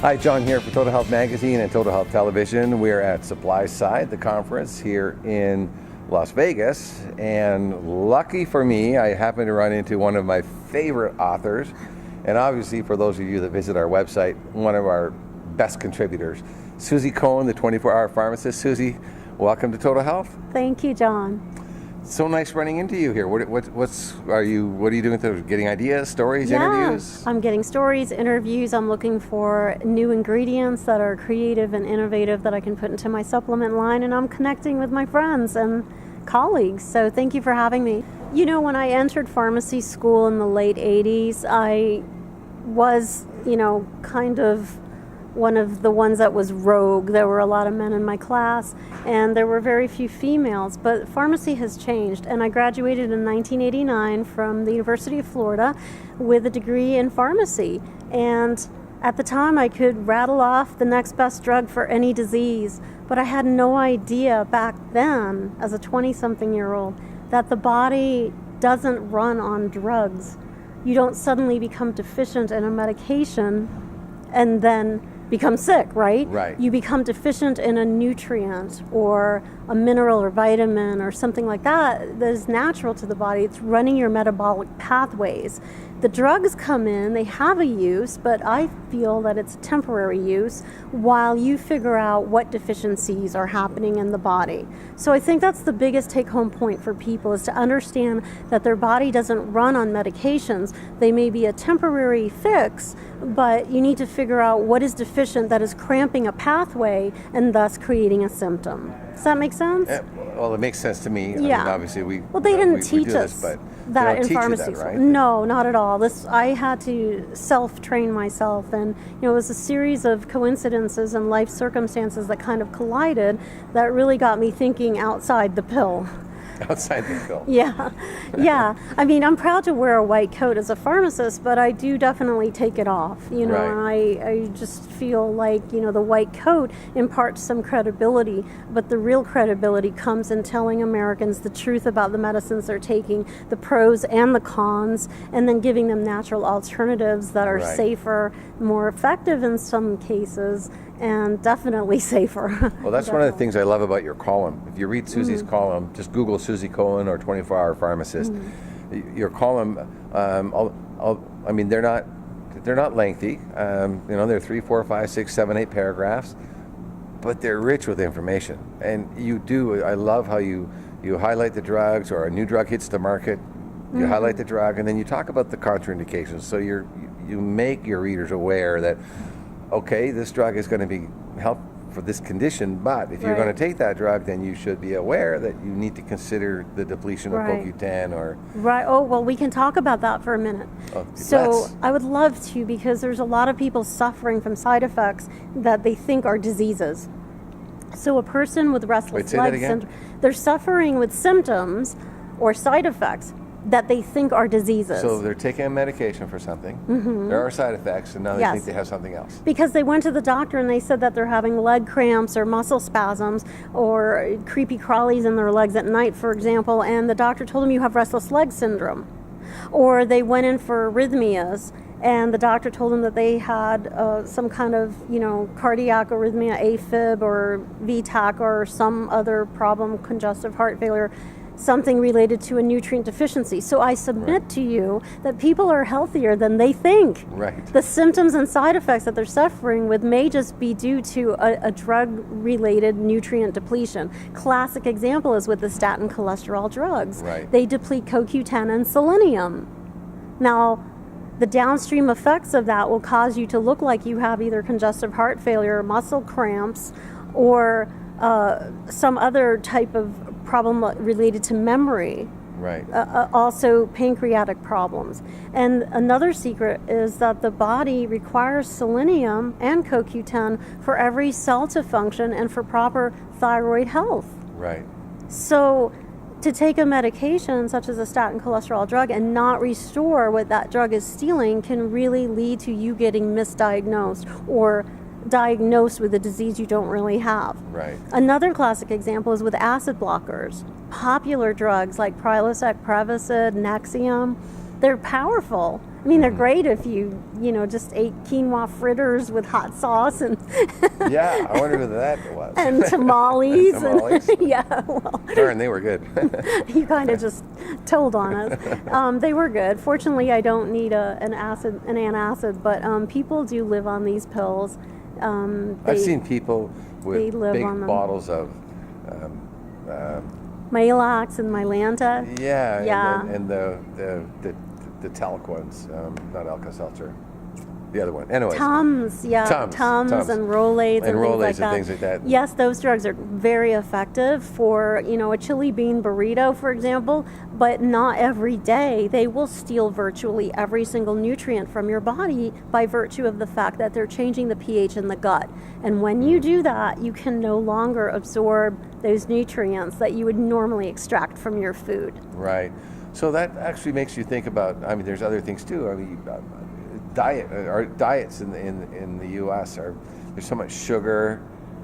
Hi, John here for Total Health Magazine and Total Health Television. We're at Supply Side, the conference here in Las Vegas, and lucky for me, I happened to run into one of my favorite authors, and obviously for those of you that visit our website, one of our best contributors, Suzy Cohen, the 24-hour pharmacist. Suzy, welcome to Total Health. Thank you, John. So nice running into you here. What are you doing? Getting ideas, stories, interviews? I'm getting stories, interviews. I'm looking for new ingredients that are creative and innovative that I can put into my supplement line, and I'm connecting with my friends and colleagues. So thank you for having me. You know, when I entered pharmacy school in the late 80s, I was, kind of one of the ones that was rogue. There were a lot of men in my class, and there were very few females, but pharmacy has changed, and I graduated in 1989 from the University of Florida with a degree in pharmacy, and at the time I could rattle off the next best drug for any disease, but I had no idea back then, as a 20-something-year-old, that the body doesn't run on drugs. You don't suddenly become deficient in a medication and then become sick, right? Right. You become deficient in a nutrient or a mineral or vitamin or something like that is natural to the body. It's running your metabolic pathways. The drugs come in, they have a use, but I feel that it's temporary use while you figure out what deficiencies are happening in the body. So I think that's the biggest take-home point for people, is to understand that their body doesn't run on medications. They may be a temporary fix, but you need to figure out what is deficient that is cramping a pathway and thus creating a symptom. Does that make sense? Well, it makes sense to me. Yeah. I mean, obviously they didn't we teach do us this, but that they don't in teach pharmacy you that, school. right? No, not at all. I had to self-train myself, and it was a series of coincidences and life circumstances that kind of collided that really got me thinking outside the pill. Outside the pill. Yeah. I mean, I'm proud to wear a white coat as a pharmacist, but I do definitely take it off, Right. and I just feel like, the white coat imparts some credibility, but the real credibility comes in telling Americans the truth about the medicines they're taking, the pros and the cons, and then giving them natural alternatives that are Right. safer, more effective in some cases, and definitely safer. Well, that's one of the things I love about your column. If you read Suzy's column, just Google Suzy Cohen or 24-hour pharmacist. Your column, I mean, they're not lengthy. They're 3, 4, 5, 6, 7, 8 paragraphs, but they're rich with information. And I love how you highlight the drugs, or a new drug hits the market, you highlight the drug, and then you talk about the contraindications. So you make your readers aware that, okay, this drug is going to be help for this condition, but if you're going to take that drug, then you should be aware that you need to consider the depletion of CoQ10 or... Right. Oh, well, we can talk about that for a minute. Let's. I would love to, because there's a lot of people suffering from side effects that they think are diseases. So a person with restless leg syndrome, they're suffering with symptoms or side effects that they think are diseases. So they're taking a medication for something. There are side effects, and now they think they have something else. Because they went to the doctor and they said that they're having leg cramps or muscle spasms or creepy crawlies in their legs at night, for example, and the doctor told them you have restless leg syndrome. Or they went in for arrhythmias, and the doctor told them that they had some kind of, cardiac arrhythmia, AFib or VTAC or some other problem, congestive heart failure, something related to a nutrient deficiency. So I submit to you that people are healthier than they think. Right. The symptoms and side effects that they're suffering with may just be due to a drug-related nutrient depletion. Classic example is with the statin cholesterol drugs. Right. They deplete CoQ10 and selenium. Now, the downstream effects of that will cause you to look like you have either congestive heart failure, muscle cramps, or some other type of problem related to memory. Right. Also pancreatic problems. And another secret is that the body requires selenium and CoQ10 for every cell to function and for proper thyroid health. Right. So to take a medication such as a statin cholesterol drug and not restore what that drug is stealing can really lead to you getting misdiagnosed or diagnosed with a disease you don't really have. Right. Another classic example is with acid blockers. Popular drugs like Prilosec, Prevacid, Nexium, they're powerful, I mean, they're great if you just ate quinoa fritters with hot sauce and Yeah, I wonder who that was. and tamales. Tamales. And, yeah, well, Darn, they were good. you kind of just told on us. They were good. Fortunately, I don't need an antacid, but people do live on these pills. I've seen people with big on them. bottles of Maalox and Mylanta. yeah. And the talc ones, not Alka-Seltzer, the other one. Anyways, Tums and Rolaids and things like that. Yes, those drugs are very effective for a chili bean burrito, for example, but not every day. They will steal virtually every single nutrient from your body by virtue of the fact that they're changing the pH in the gut. And when you do that, you can no longer absorb those nutrients that you would normally extract from your food. Right. So that actually makes you think about. I mean, there's other things too. I mean, our diets in the U.S. there's so much sugar.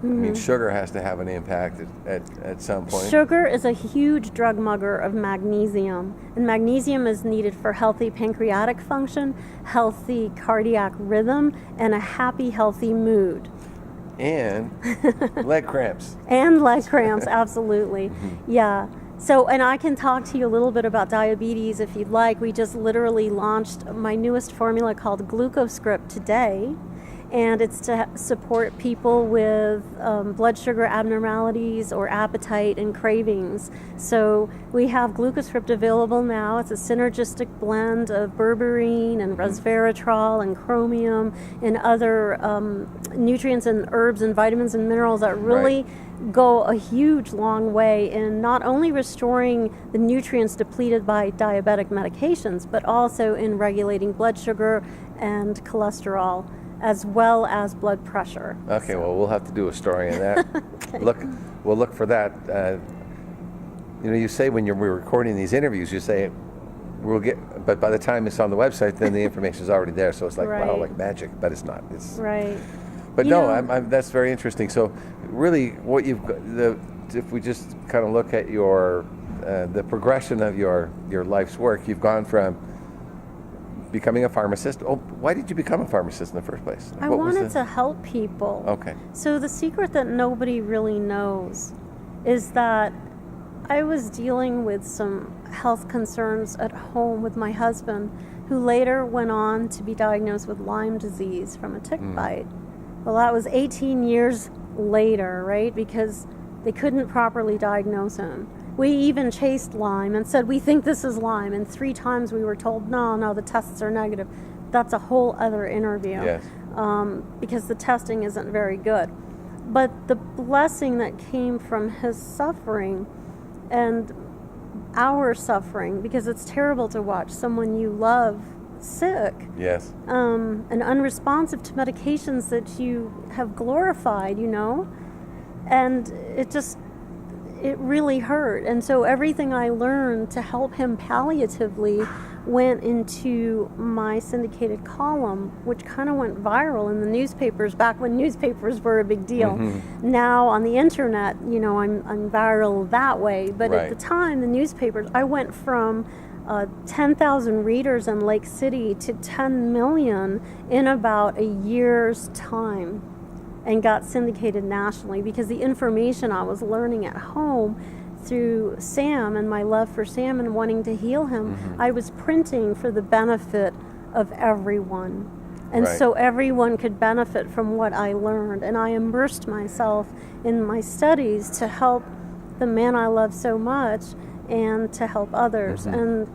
I mean, sugar has to have an impact at some point. Sugar is a huge drug mugger of magnesium, and magnesium is needed for healthy pancreatic function, healthy cardiac rhythm, and a happy, healthy mood. And leg cramps. And leg cramps, absolutely. Yeah. So, and I can talk to you a little bit about diabetes if you'd like. We just literally launched my newest formula called GlucoScript today, and it's to support people with blood sugar abnormalities or appetite and cravings. So we have GlucoScript available now. It's a synergistic blend of berberine and resveratrol and chromium and other nutrients and herbs and vitamins and minerals that really go a huge long way in not only restoring the nutrients depleted by diabetic medications, but also in regulating blood sugar and cholesterol, as well as blood pressure. Okay, well, we'll have to do a story on that. Okay. We'll look for that. You say when we're recording these interviews, you say we'll get, but by the time it's on the website, then the information is already there. So it's like wow, like magic, but it's not. It's right. But that's very interesting. So really, what you've got, if we just kind of look at the progression of your life's work, you've gone from becoming a pharmacist. Oh, why did you become a pharmacist in the first place? I wanted to help people. Okay. So the secret that nobody really knows is that I was dealing with some health concerns at home with my husband, who later went on to be diagnosed with Lyme disease from a tick bite. Well, that was 18 years later, right? Because they couldn't properly diagnose him. We even chased Lyme and said, we think this is Lyme. And 3 times we were told, no, the tests are negative. That's a whole other interview. Yes. Because the testing isn't very good. But the blessing that came from his suffering and our suffering, because it's terrible to watch someone you love sick. Yes. And unresponsive to medications that you have glorified, and it really hurt. And so everything I learned to help him palliatively went into my syndicated column, which kind of went viral in the newspapers back when newspapers were a big deal. Now on the internet, I'm viral that way. But at the time, the newspapers, I went from 10,000 readers in Lake City to 10 million in about a year's time, and got syndicated nationally because the information I was learning at home through Sam and my love for Sam and wanting to heal him, I was printing for the benefit of everyone. And so everyone could benefit from what I learned. And I immersed myself in my studies to help the man I love so much and to help others. And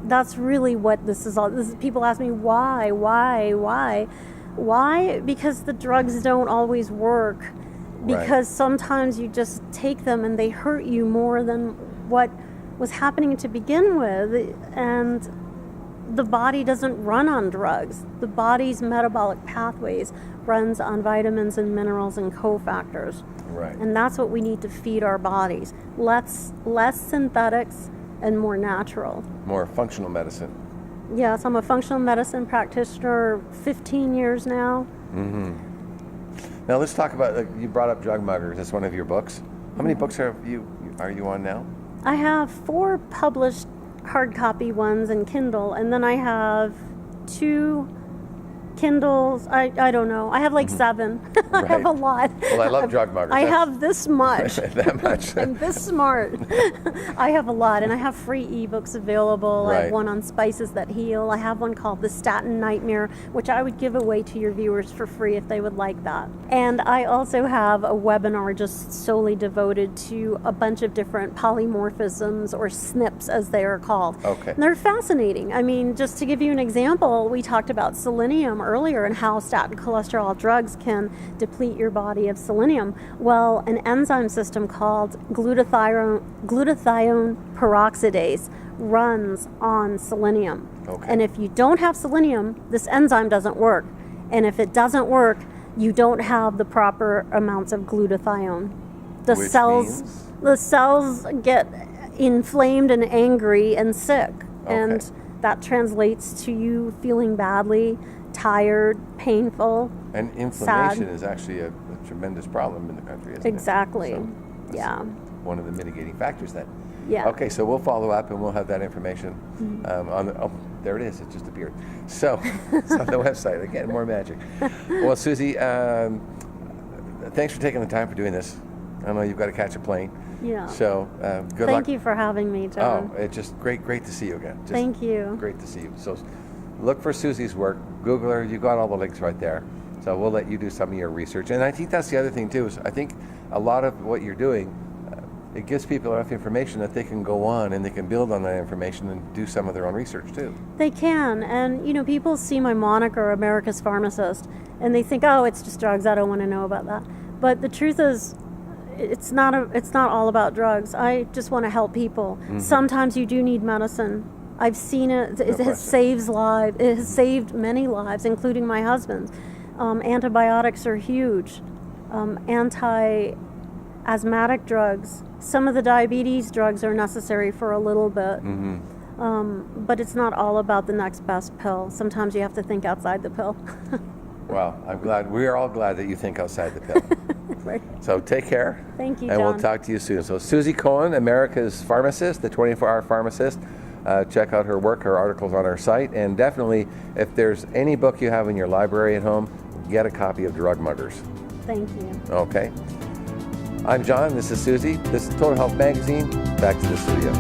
that's really what this is all. People ask me, why? Why? Because the drugs don't always work. Because sometimes you just take them and they hurt you more than what was happening to begin with. And the body doesn't run on drugs. The body's metabolic pathways runs on vitamins and minerals and cofactors. And that's what we need to feed our bodies. Less synthetics and more natural. More functional medicine. Yes, I'm a functional medicine practitioner, 15 years now. Now let's talk about, you brought up Drug Muggers. That's one of your books. How many books are you on now? I have 4 published hard copy ones and Kindle, and then I have 2 Kindles. I don't know. I have like 7. I have a lot. Well, I love drug muggers. I have this much. That much. I'm this smart. I have a lot, and I have free ebooks available. I Right. have one on spices that heal. I have one called The Statin Nightmare, which I would give away to your viewers for free if they would like that. And I also have a webinar just solely devoted to a bunch of different polymorphisms, or SNPs as they are called. Okay. And they're fascinating. I mean, just to give you an example, we talked about selenium earlier and how statin cholesterol drugs can deplete your body of selenium. Well, an enzyme system called glutathione peroxidase runs on selenium. Okay. And if you don't have selenium, this enzyme doesn't work. And if it doesn't work, you don't have the proper amounts of glutathione. Which means? The cells get inflamed and angry and sick. And Okay. that translates to you feeling badly, tired, painful. And inflammation sad. is actually a tremendous problem in the country, isn't Exactly. it? So that's Yeah. one of the mitigating factors then. Yeah. Okay, so we'll follow up and we'll have that information on the, oh, there it is. It just appeared. So it's on the website. Again, more magic. Well, Suzy, thanks for taking the time for doing this. I know you've got to catch a plane. Yeah. So good luck. Thank you for having me, John. Oh, it's just great to see you again. Just Thank you. Great to see you. So look for Suzy's work. Google her. You got all the links right there. So we'll let you do some of your research. And I think that's the other thing too, is I think a lot of what you're doing, it gives people enough information that they can go on and they can build on that information and do some of their own research too. They can. And, you know, people see my moniker, America's Pharmacist, and they think, oh, it's just drugs. I don't want to know about that. But the truth is, it's not all about drugs. I just want to help people. Sometimes you do need medicine. I've seen it. It has saved many lives, including my husband's. Antibiotics are huge. Anti-asthmatic drugs. Some of the diabetes drugs are necessary for a little bit. But it's not all about the next best pill. Sometimes you have to think outside the pill. Well, I'm glad. We are all glad that you think outside the pill. Right. So take care. Thank you, And we'll John. talk to you soon. So Suzy Cohen, America's Pharmacist, the 24-hour pharmacist. Check out her work, her articles on our site. And definitely, if there's any book you have in your library at home, get a copy of Drug Muggers. Thank you. Okay. I'm John. This is Suzy. This is Total Health Magazine. Back to the studio.